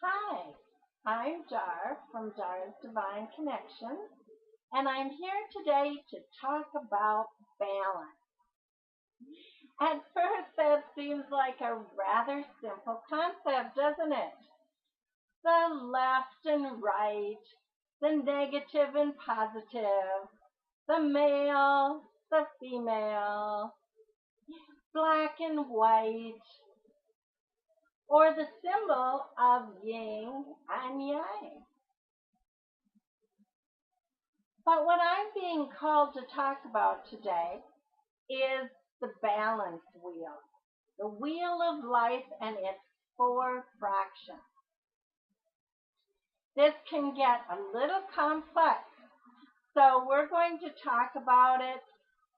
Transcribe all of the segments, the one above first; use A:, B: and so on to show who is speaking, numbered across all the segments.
A: Hi, I'm Dar from Dar's Divine Connection, and I'm here today to talk about balance. At first, that seems like a rather simple concept, doesn't it? The left and right, the negative and positive, the male, the female, black and white, or the symbol of yin and yang. But what I'm being called to talk about today is the balance wheel, the wheel of life and its four fractions. This can get a little complex, so we're going to talk about it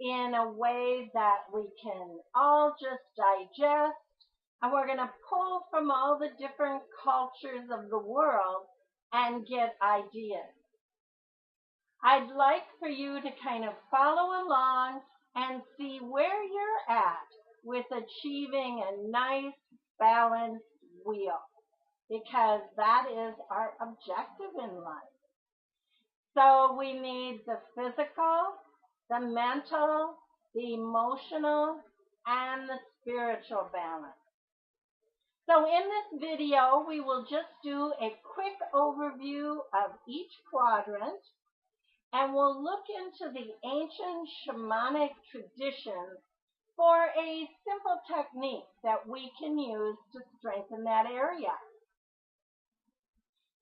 A: in a way that we can all just digest, and we're going to pull from all the different cultures of the world and get ideas. I'd like for you to kind of follow along and see where you're at with achieving a nice balanced wheel, because that is our objective in life. So we need the physical, the mental, the emotional, and the spiritual balance. So in this video, we will just do a quick overview of each quadrant, and we'll look into the ancient shamanic traditions for a simple technique that we can use to strengthen that area.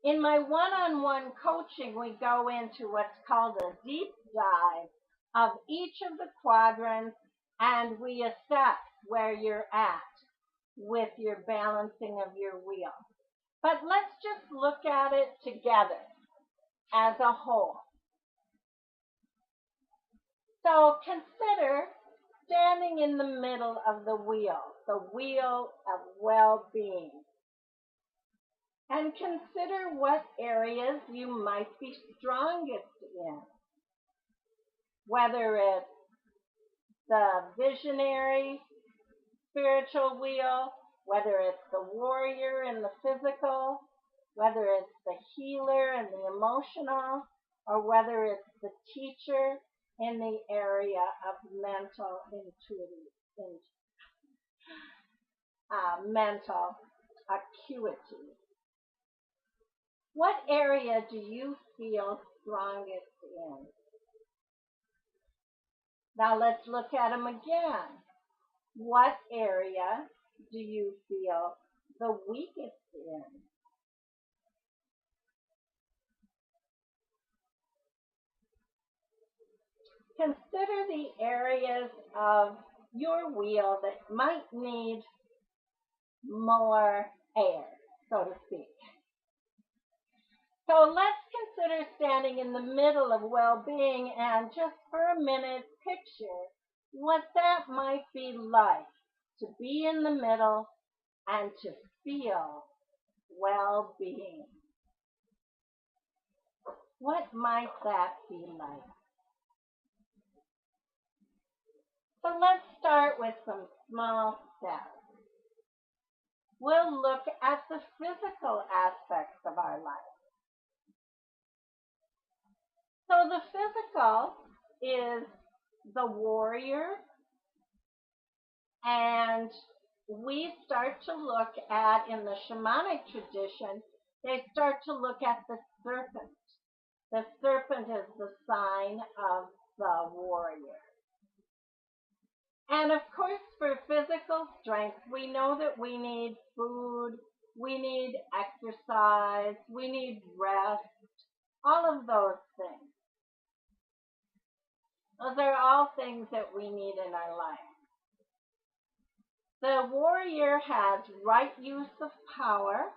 A: In my one-on-one coaching, we go into what's called a deep dive of each of the quadrants, and we assess where you're at with your balancing of your wheel. But let's just look at it together as a whole. So consider standing in the middle of the wheel of well-being. And consider what areas you might be strongest in. Whether it's the visionary spiritual wheel, whether it's the warrior in the physical, whether it's the healer in the emotional, or whether it's the teacher in the area of mental mental acuity. What area do you feel strongest in? Now let's look at them again. What area do you feel the weakest in? Consider the areas of your wheel that might need more air, so to speak. So let's consider standing in the middle of well-being and just for a minute picture what that might be like to be in the middle and to feel well-being. What might that be like? So let's start with some small steps. We'll look at the physical aspects of our life. So the physical is the warrior, and we start to look at, in the shamanic tradition, they start to look at the serpent. The serpent is the sign of the warrior. And of course, for physical strength, we know that we need food, we need exercise, we need rest, all of those things. Those are all things that we need in our life. The warrior has right use of power,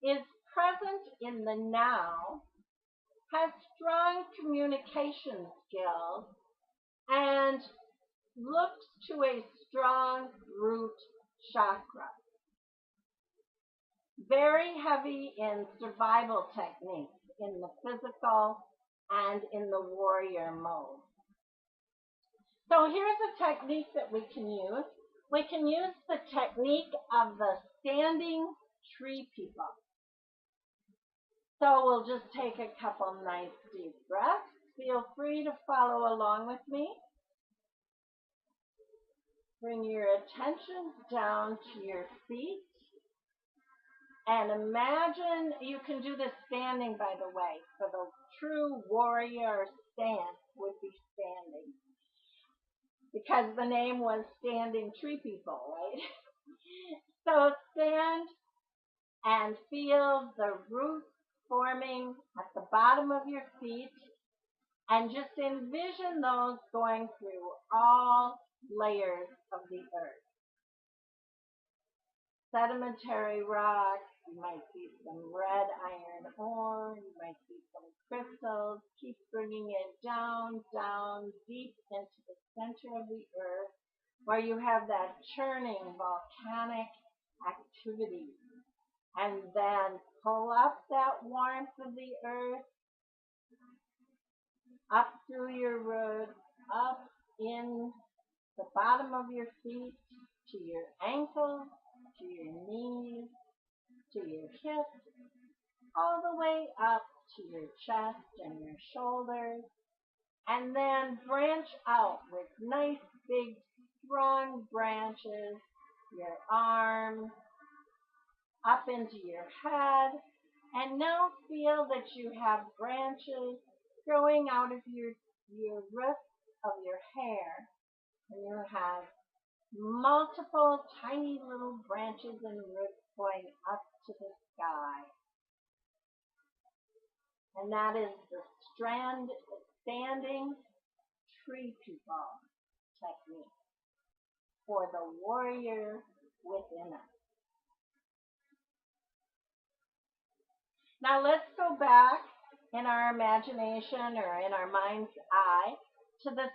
A: is present in the now, has strong communication skills, and looks to a strong root chakra. Very heavy in survival techniques in the physical and in the warrior mode. So here's a technique that we can use. We can use the technique of the standing tree people. So we'll just take a couple nice deep breaths. Feel free to follow along with me. Bring your attention down to your feet. And imagine, you can do this standing, by the way. So the true warrior stance would be standing. Because the name was Standing Tree People, right? So stand and feel the roots forming at the bottom of your feet. And just envision those going through all layers of the earth. Sedimentary rock, you might see some red iron ore, you might see some crystals. Keep bringing it down, down, deep into the center of the earth, where you have that churning volcanic activity. And then pull up that warmth of the earth, up through your roots, up in the bottom of your feet, to your ankles, to your knees, to your hips, all the way up to your chest and your shoulders, and then branch out with nice big strong branches, your arms, up into your head, and now feel that you have branches growing out of your roots of your hair, and you have multiple tiny little branches and roots going up to the sky. And that is the standing tree people technique for the warrior within us. Now let's go back in our imagination or in our mind's eye to the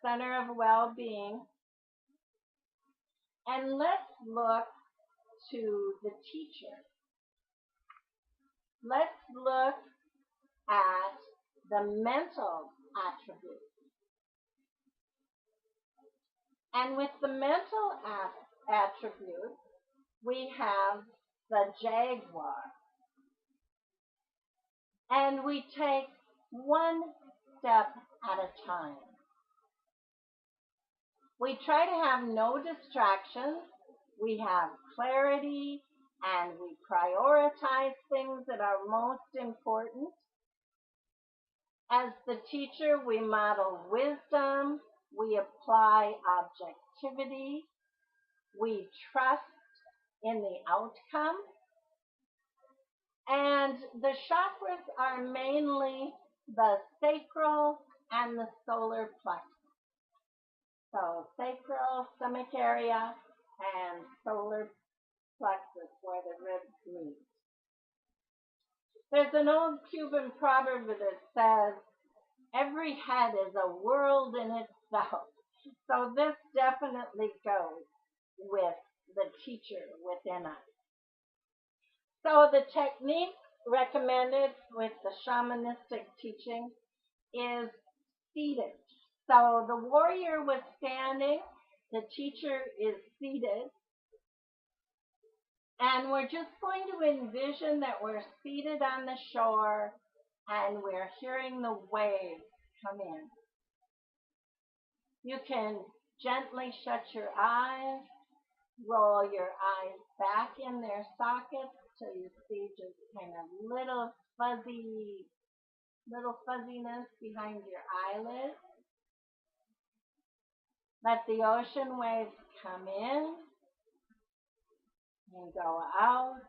A: center of well-being. And let's look to the teacher. Let's look at the mental attributes. And with the mental attributes, we have the jaguar. And we take one step at a time. We try to have no distractions. We have clarity and we prioritize things that are most important. As the teacher, we model wisdom. We apply objectivity. We trust in the outcome. And the chakras are mainly the sacral and the solar plexus. So sacral, stomach area, and solar plexus where the ribs meet. There's an old Cuban proverb that says, every head is a world in itself. So this definitely goes with the teacher within us. So the technique recommended with the shamanistic teaching is seated. So the warrior was standing, the teacher is seated, and we're just going to envision that we're seated on the shore and we're hearing the waves come in. You can gently shut your eyes, roll your eyes back in their sockets till you see just kind of little fuzziness behind your eyelids. Let the ocean waves come in and go out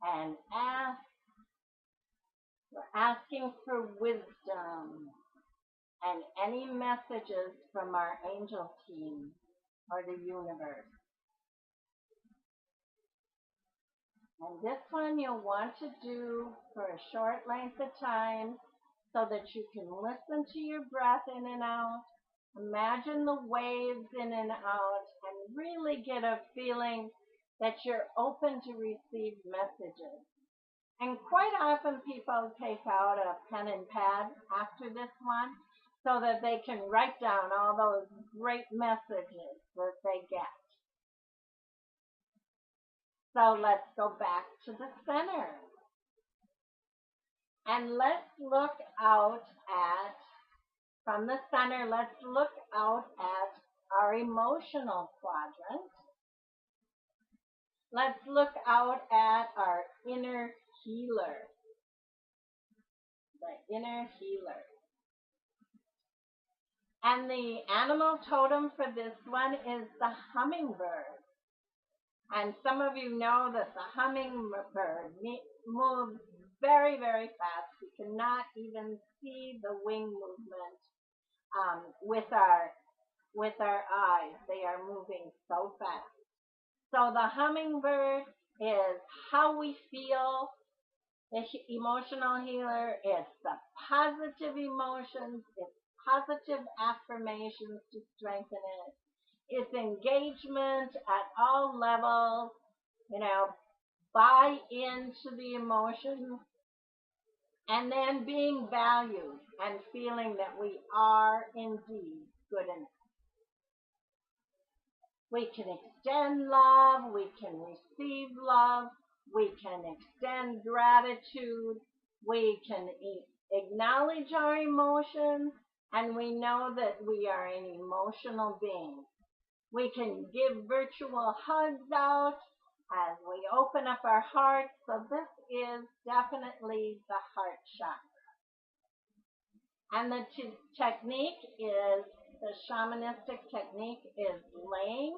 A: and ask. We're asking for wisdom and any messages from our angel team or the universe. And this one you'll want to do for a short length of time so that you can listen to your breath in and out, imagine the waves in and out, and really get a feeling that you're open to receive messages. And quite often people take out a pen and pad after this one so that they can write down all those great messages that they get. So let's go back to the center. And let's look out at, from the center, let's look out at our emotional quadrant. Let's look out at our inner healer. The inner healer. And the animal totem for this one is the hummingbird. And some of you know that the hummingbird moves very, very fast. We cannot even see the wing movement with our eyes. They are moving so fast. So the hummingbird is how we feel. The emotional healer is the positive emotions. It's positive affirmations to strengthen it. It's engagement at all levels. Buy into the emotions. And then being valued and feeling that we are indeed good enough. We can extend love, we can receive love, we can extend gratitude, we can acknowledge our emotions, and we know that we are an emotional being. We can give virtual hugs out as we open up our hearts. So this is definitely the heart chakra. And the technique is, the shamanistic technique is laying.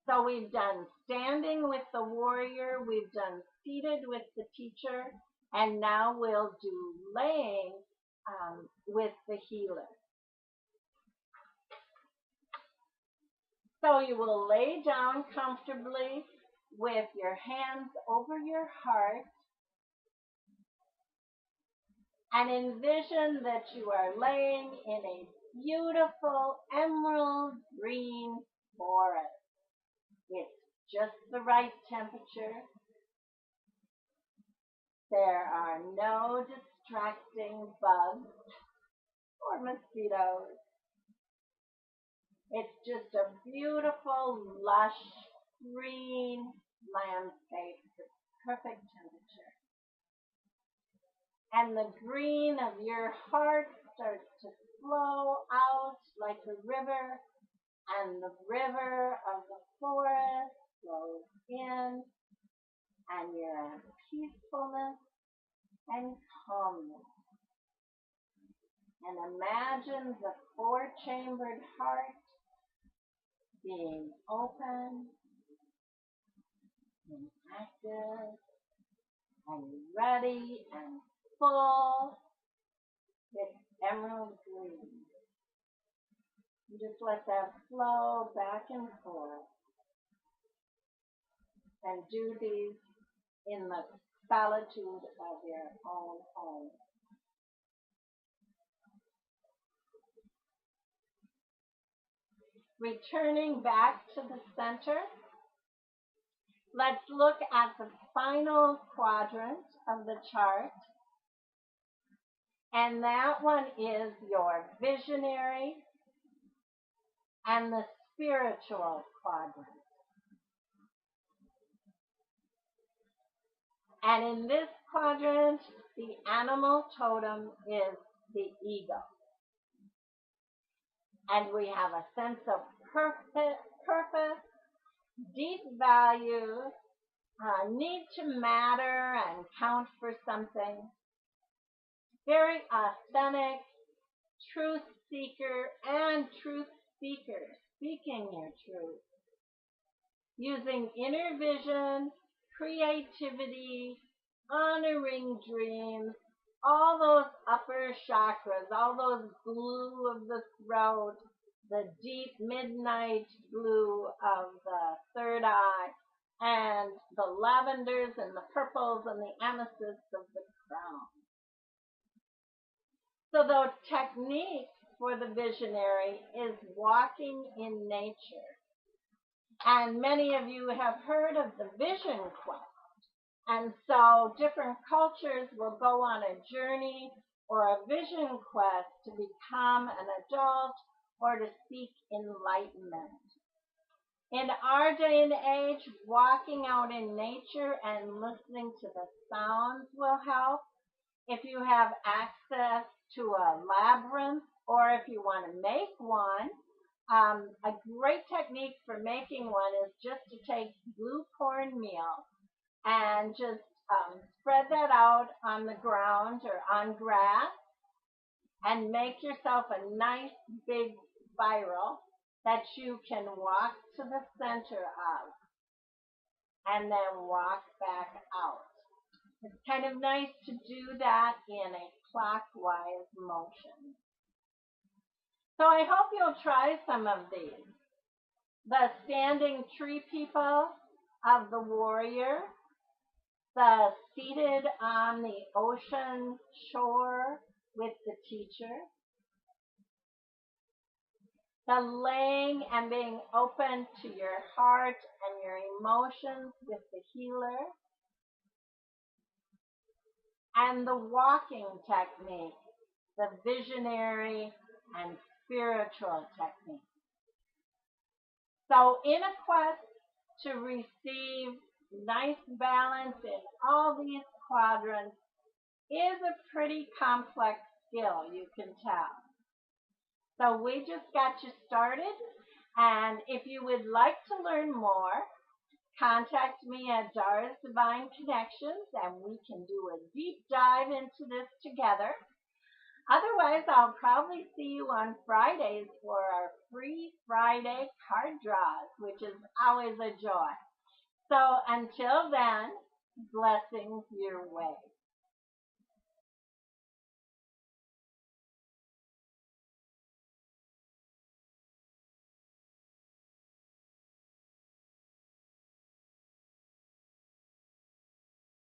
A: So we've done standing with the warrior, we've done seated with the teacher, and now we'll do laying with the healer. So you will lay down comfortably with your hands over your heart and envision that you are laying in a beautiful emerald green forest. It's just the right temperature. There are no distracting bugs or mosquitoes. It's just a beautiful, lush, green landscape with perfect temperature. And the green of your heart starts to flow out like a river, and the river of the forest flows in, and you're in peacefulness and calmness. And imagine the four-chambered heart being open and active and ready and full with emerald green. You just let that flow back and forth. And do these in the solitude of your own home. Returning back to the center, let's look at the final quadrant of the chart. And that one is your visionary and the spiritual quadrant. And in this quadrant, the animal totem is the ego. And we have a sense of purpose, deep value, need to matter and count for something. Very authentic, truth seeker and truth speaker, speaking your truth. Using inner vision, creativity, honoring dreams, all those upper chakras, all those blue of the throat, the deep midnight blue of the third eye, and the lavenders and the purples and the amethysts of the crown. So the technique for the visionary is walking in nature. And many of you have heard of the vision quest. And so different cultures will go on a journey or a vision quest to become an adult or to seek enlightenment. In our day and age, walking out in nature and listening to the sounds will help. If you have access to a labyrinth or if you want to make one, a great technique for making one is just to take blue cornmeal and just spread that out on the ground or on grass and make yourself a nice big spiral that you can walk to the center of and then walk back out. It's kind of nice to do that in a clockwise motion. So I hope you'll try some of these. The standing tree people of the warrior, the seated on the ocean shore with the teacher, the laying and being open to your heart and your emotions with the healer, and the walking technique, the visionary and spiritual technique. So in a quest to receive nice balance in all these quadrants is a pretty complex skill, you can tell. So we just got you started, and if you would like to learn more, contact me at Dara's Divine Connections, and we can do a deep dive into this together. Otherwise, I'll probably see you on Fridays for our free Friday card draws, which is always a joy. So until then, blessings your way.